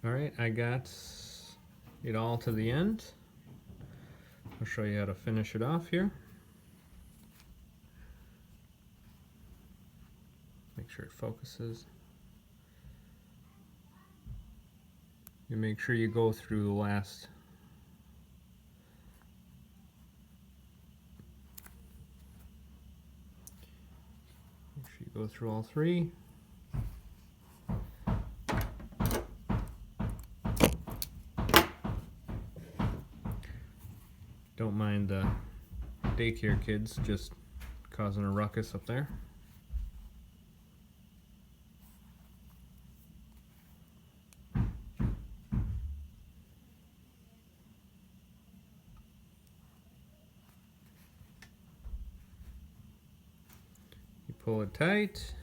Alright, I got it all to the end. I'll show you how to finish it off here. Make sure it focuses. You make sure you go through the last go through all three. Don't mind the daycare kids just causing a ruckus up there. You pull it tight.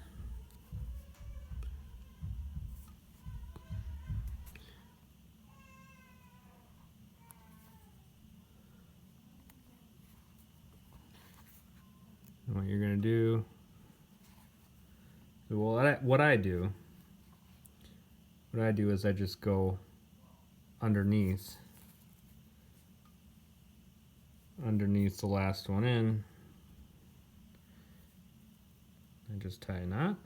And what you're going to do, well, what I do is I just go underneath the last one in. I just tie a knot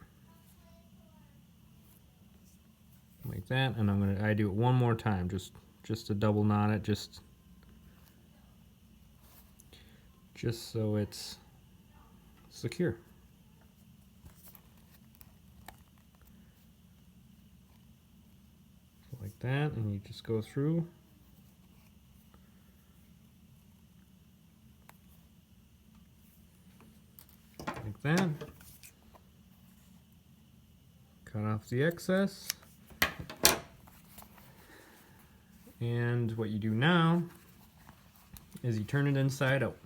like that, and I do it one more time, just to double knot it, just so it's secure. So like that, and you just go through. Like that. Cut off the excess. And what you do now is you turn it inside out.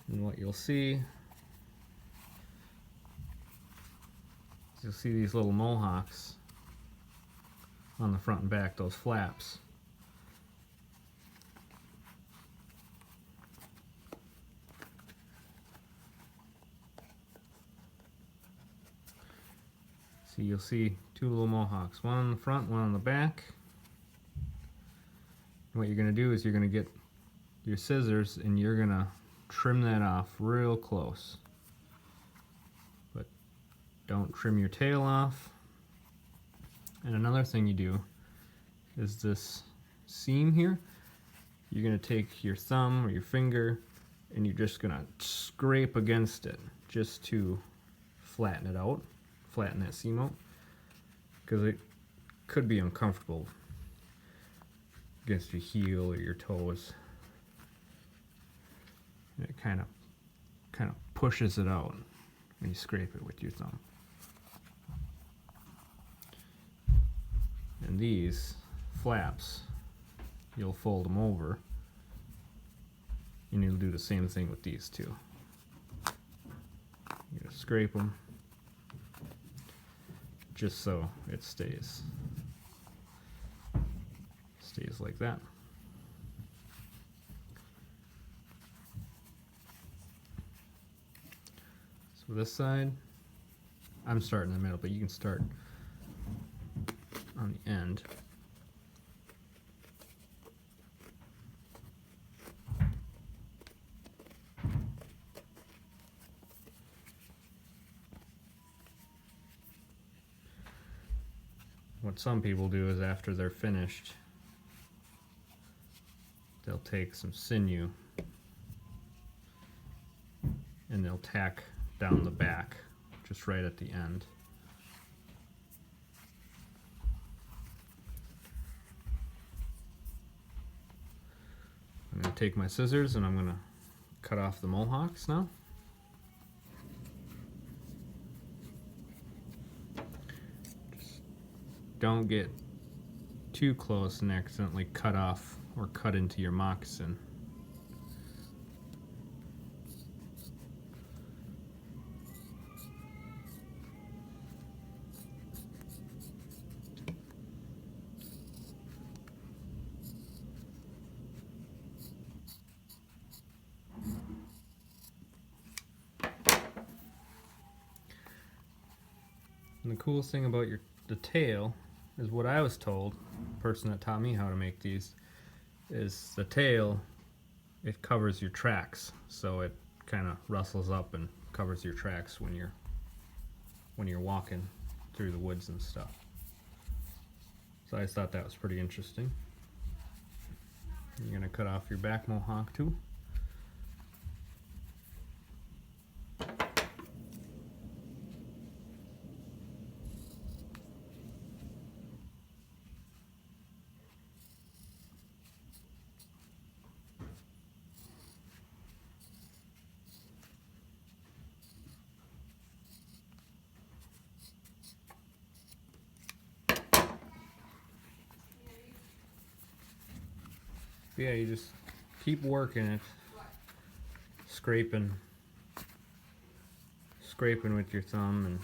And what you'll see these little mohawks on the front and back, those flaps. See, you'll see two little mohawks, one on the front, one on the back. And what you're going to do is you're going to get your scissors and you're going to trim that off real close. But don't trim your tail off. And another thing you do is this seam here, you're going to take your thumb or your finger and you're just going to scrape against it just to flatten it out, flatten that seam out, because it could be uncomfortable against your heel or your toes. And it kind of pushes it out when you scrape it with your thumb. And these flaps, you'll fold them over, and you'll do the same thing with these two. You're gonna scrape them just so it stays like that. So this side, I'm starting in the middle, but you can start on the end. What some people do is after they're finished, they'll take some sinew and they'll tack down the back just right at the end. I'm going to take my scissors and I'm going to cut off the mohawks now. Just don't get too close and accidentally cut off or cut into your moccasin. the coolest thing about the tail is what I was told, the person that taught me how to make these, is the tail, it covers your tracks, so it kind of rustles up and covers your tracks when you're walking through the woods and stuff. So I just thought that was pretty interesting. You're going to cut off your back mohawk too. Yeah, you just keep working it, scraping with your thumb, and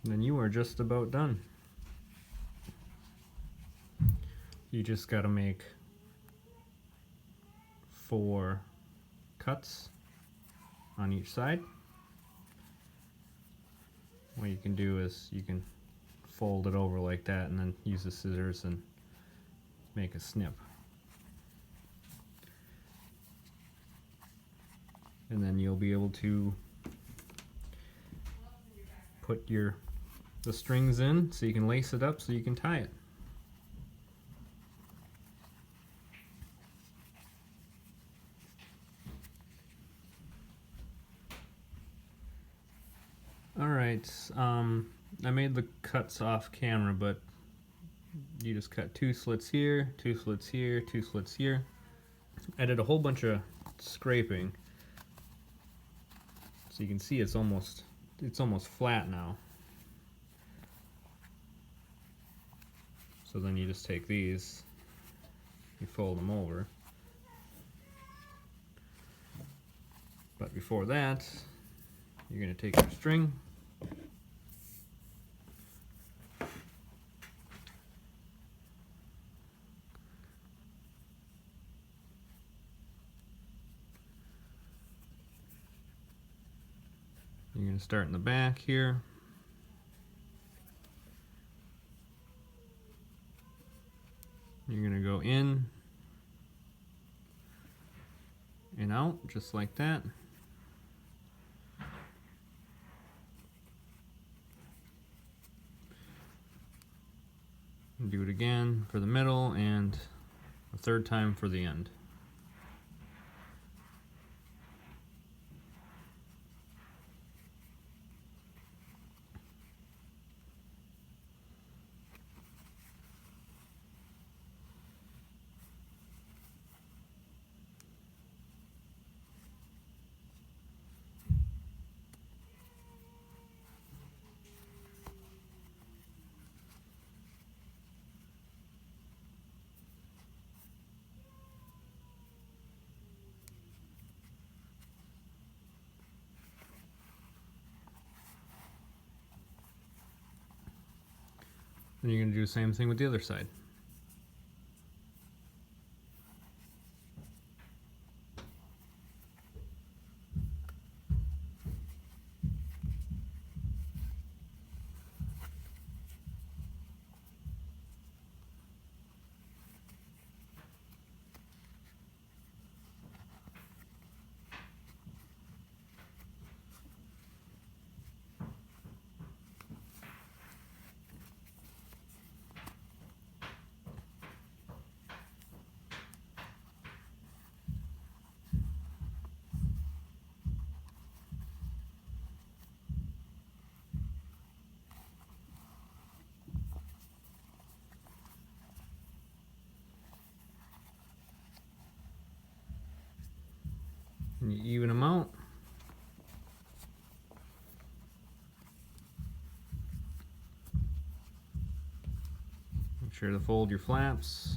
then you are just about done. You just got to make 4 cuts on each side. What you can do is you can fold it over like that and then use the scissors and make a snip. And then you'll be able to put the strings in so you can lace it up so you can tie it. Alright, I made the cuts off camera, but you just cut 2 slits here, 2 slits here, 2 slits here. I did a whole bunch of scraping, so you can see it's almost flat now. So then you just take these, you fold them over. But before that, you're going to take your string, you're going to start in the back here. You're going to go in and out just like that. And do it again for the middle and a 3rd time for the end. And you're going to do the same thing with the other side. And you even them out. Make sure to fold your flaps.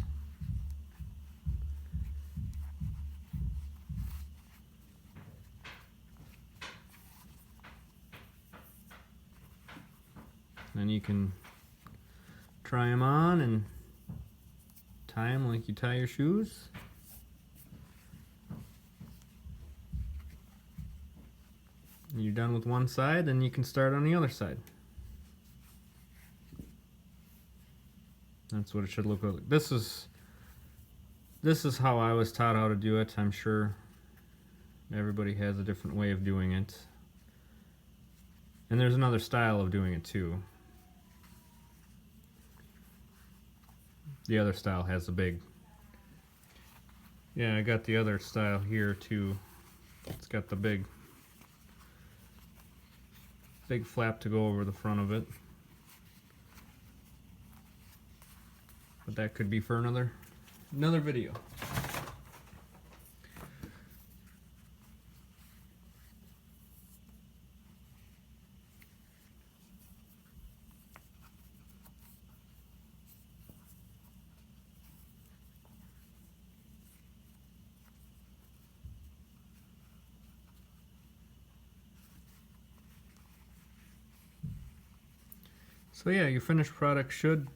Then you can try them on and tie them like you tie your shoes. You're done with one side, then you can start on the other side. That's what it should look like. This is how I was taught how to do it. I'm sure everybody has a different way of doing it. And there's another style of doing it too. The other style has a big... Yeah, I got the other style here too. It's got the big flap to go over the front of it. But that could be for another video. So yeah, your finished product should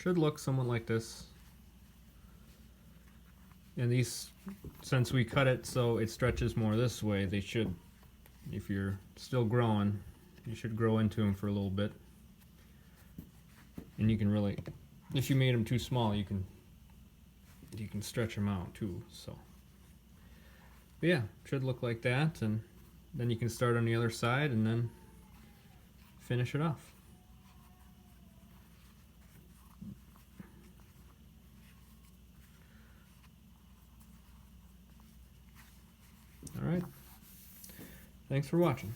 look somewhat like this. And these, since we cut it so it stretches more this way, they should, if you're still growing, you should grow into them for a little bit. And you can really, if you made them too small, you can stretch them out too. So, but yeah, should look like that, and then you can start on the other side and then finish it off. All right. Thanks for watching.